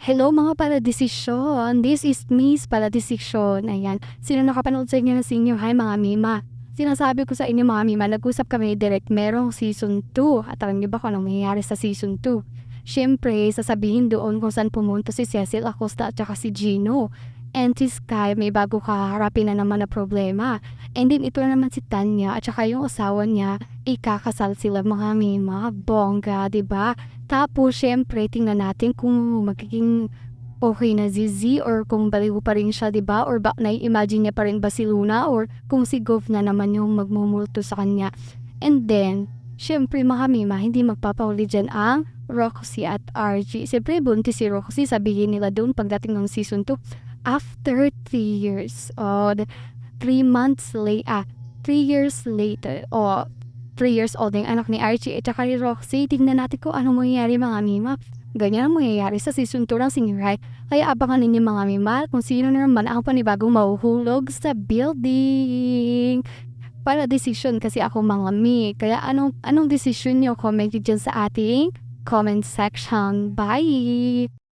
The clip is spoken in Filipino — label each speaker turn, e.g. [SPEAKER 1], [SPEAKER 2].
[SPEAKER 1] Hello mga paladesisyon, this is Miss Paladesisyon. Ayan, sino nakapanood sa inyo ng senior high mga mima? Sinasabi ko sa inyo mga mima, nag-usap kami direct merong season 2. At alam niyo ba kung anong mangyayari sa season 2? Siyempre, sasabihin doon kung saan pumunta si Cecil Acosta at saka si Gino. And si Sky, may bago kaharapin na naman na problema. And then ito na naman si Tanya at saka yung asawa niya, ikakasal sila mga mima. Bongga, 'di ba? Tapos, syempre, tingnan natin kung magiging okay na si Z or kung baliw pa rin siya, 'di ba? Or nai-imagine niya pa rin ba si Luna or kung si Gov na naman yung magmumulto sa kanya. And then, syempre, mga mima, hindi magpapahuli dyan ang Roxy at RG. Syempre, buntis si Roxy, sabihin nila doon pagdating ng season 2. After 3 years, 3 years later, 3 years old na yung anak ni Archie at saka ni Roxy. Tingnan natin kung ano mangyayari mga mima. Ganyan ang mangyayari sa season 2 ng Senior High. Kaya abangan ninyo mga mima kung sino na naman ang panibagong mahuhulog sa building. Para decision kasi ako mga mi. Kaya anong decision nyo? Comment nyo dyan sa ating comment section. Bye!